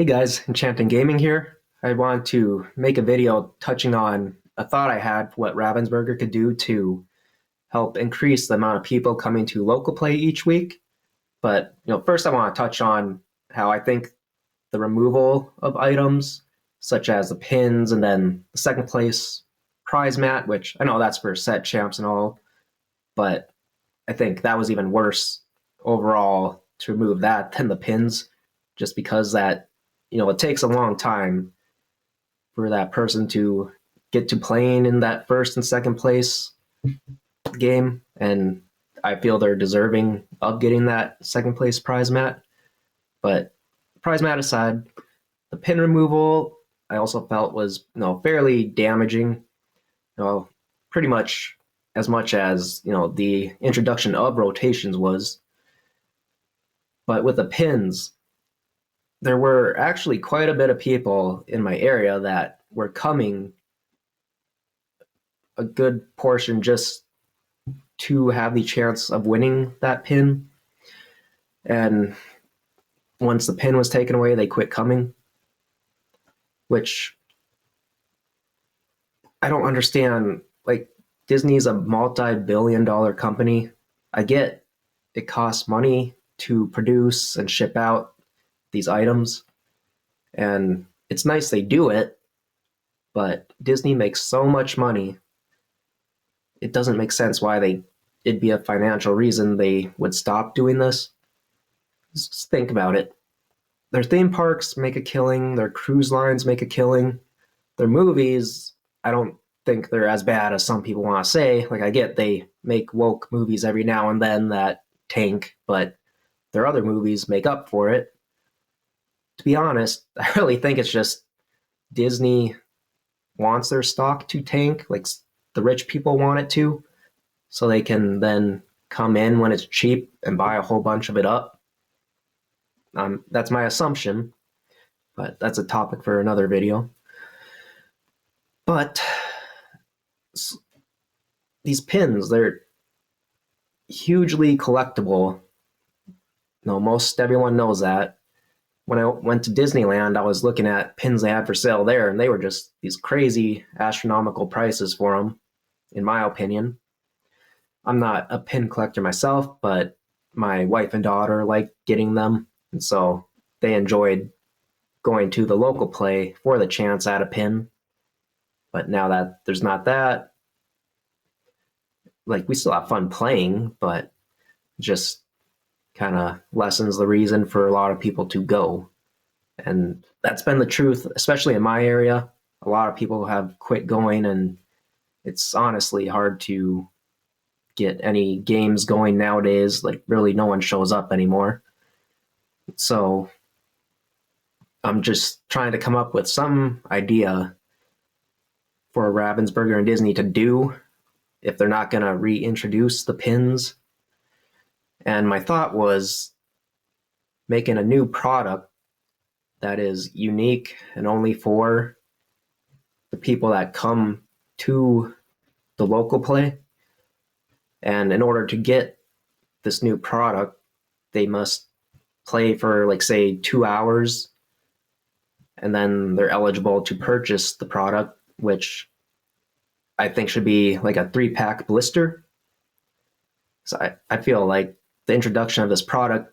Hey guys, Enchanting Gaming here. I want to make a video touching on a thought I had what Ravensburger could do to help increase the amount of people coming to local play each week. But first I want to touch on how I think the removal of items such as the pins and then the second place prize mat, which I know that's for set champs and all, but I think that was even worse overall to remove that than the pins, just because that it takes a long time for that person to get to playing in that first and second place game, and I feel they're deserving of getting that second place prize mat. But prize mat aside, the pin removal I also felt was fairly damaging. Pretty much as the introduction of rotations was. But with the pins, there were actually quite a bit of people in my area that were coming a good portion just to have the chance of winning that pin. And once the pin was taken away, they quit coming, which I don't understand. Like, Disney's a multi-billion-dollar company. I get it costs money to produce and ship out these items, and it's nice they do it, but Disney makes so much money, it doesn't make sense why it'd be a financial reason they would stop doing this. Just think about it. Their theme parks make a killing, their cruise lines make a killing, their movies, I don't think they're as bad as some people want to say. Like, I get they make woke movies every now and then that tank, but their other movies make up for it. To be honest, I really think it's just Disney wants their stock to tank, like the rich people want it to, so they can then come in when it's cheap and buy a whole bunch of it up. That's my assumption, but that's a topic for another video. But these pins, they're hugely collectible. Most everyone knows that. When I went to Disneyland, I was looking at pins they had for sale there, and they were just these crazy astronomical prices for them, in my opinion. I'm not a pin collector myself, but my wife and daughter like getting them, and so they enjoyed going to the local play for the chance at a pin. But now that there's not that, like, we still have fun playing, but just kind of lessens the reason for a lot of people to go. And that's been the truth, especially in my area. A lot of people have quit going, and it's honestly hard to get any games going nowadays. Like, really, no one shows up anymore. So I'm just trying to come up with some idea for Ravensburger and Disney to do if they're not going to reintroduce the pins. And my thought was making a new product that is unique and only for the people that come to the local play. And in order to get this new product, they must play for, like, say, 2 hours, and then they're eligible to purchase the product, which I think should be like a 3-pack blister. So I feel like the introduction of this product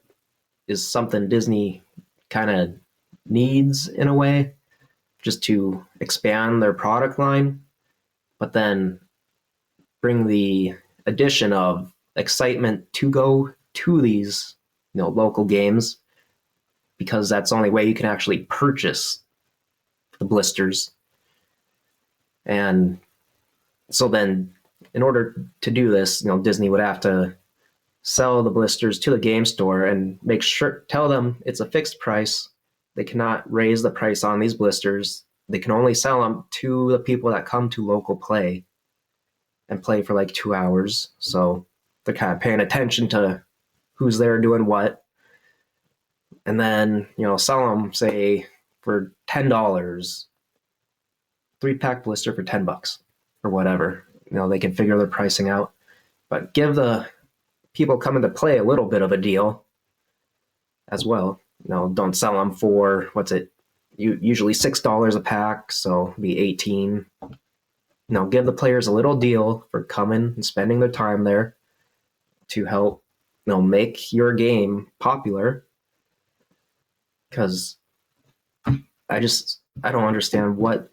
is something Disney kind of needs in a way, just to expand their product line, but then bring the addition of excitement to go to these local games, because that's the only way you can actually purchase the blisters. And so then, in order to do this, Disney would have to sell the blisters to the game store and tell them it's a fixed price. They cannot raise the price on these blisters. They can only sell them to the people that come to local play and play for like 2 hours. So they're kind of paying attention to who's there doing what. And then, sell them, say, for $10, 3-pack blister for $10 or whatever. They can figure their pricing out, but give the people coming to play a little bit of a deal as well. Don't sell them for, what's it, usually $6 a pack, so it'd be 18. Give the players a little deal for coming and spending their time there to help, make your game popular. Because I don't understand what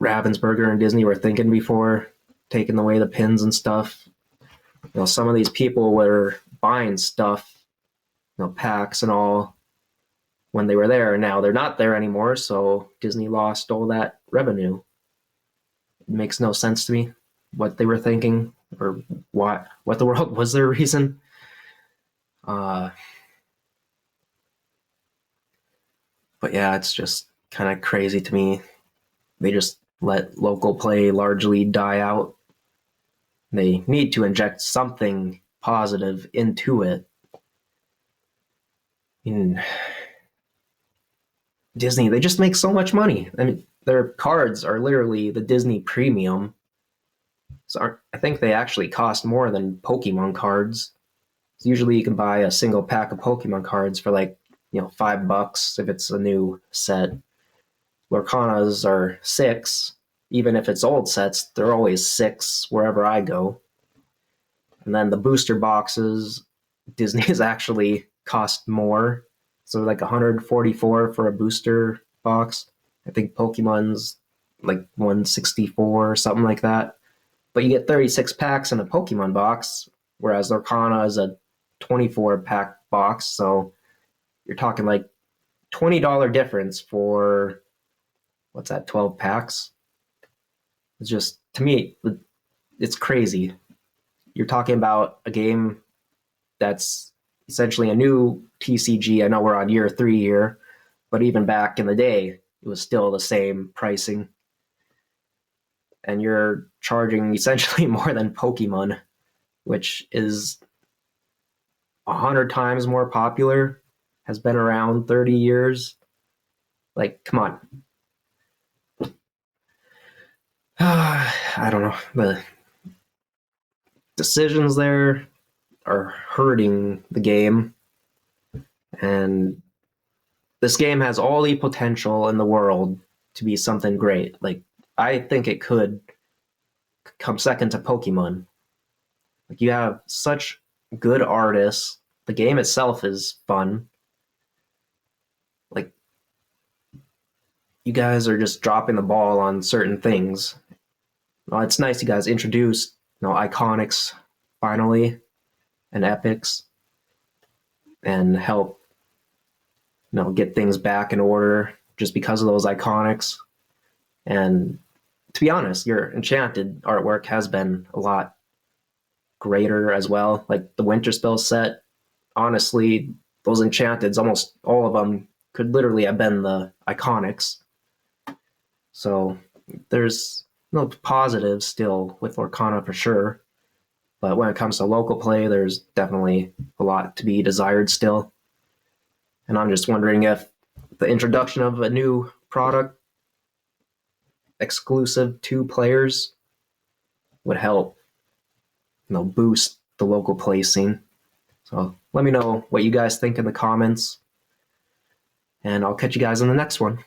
Ravensburger and Disney were thinking before taking away the pins and stuff. Some of these people were buying stuff, packs and all, when they were there. Now they're not there anymore, so Disney lost all that revenue. It makes no sense to me what they were thinking or what the world was their reason. But yeah, it's just kind of crazy to me. They just let local play largely die out. They need to inject something positive into it. Disney, they just make so much money. I mean, their cards are literally the Disney premium. So I think they actually cost more than Pokemon cards. So usually you can buy a single pack of Pokemon cards for like, $5 if it's a new set. Lorcanas are $6. Even if it's old sets, they're always $6 wherever I go. And then the booster boxes, Disney has actually cost more. So like $144 for a booster box. I think Pokemon's like $164 or something like that. But you get 36 packs in a Pokemon box, whereas Lorcana is a 24-pack box. So you're talking like $20 difference for, what's that, 12 packs? It's just, to me, it's crazy. You're talking about a game that's essentially a new TCG. I know we're on year 3 here, but even back in the day, it was still the same pricing. And you're charging essentially more than Pokemon, which is 100 times more popular, has been around 30 years. Like, come on. I don't know. The decisions there are hurting the game. And this game has all the potential in the world to be something great. Like, I think it could come second to Pokemon. Like, you have such good artists. The game itself is fun. Like, you guys are just dropping the ball on certain things. Well, it's nice you guys introduced, iconics finally and epics and help, get things back in order just because of those iconics. And to be honest, your Enchanted artwork has been a lot greater as well. Like the Winter Spell set, honestly, those Enchanteds, almost all of them could literally have been the iconics. So there's no positives still with Lorcana for sure. But when it comes to local play, there's definitely a lot to be desired still. And I'm just wondering if the introduction of a new product exclusive to players would help, boost the local play scene. So let me know what you guys think in the comments, and I'll catch you guys in the next one.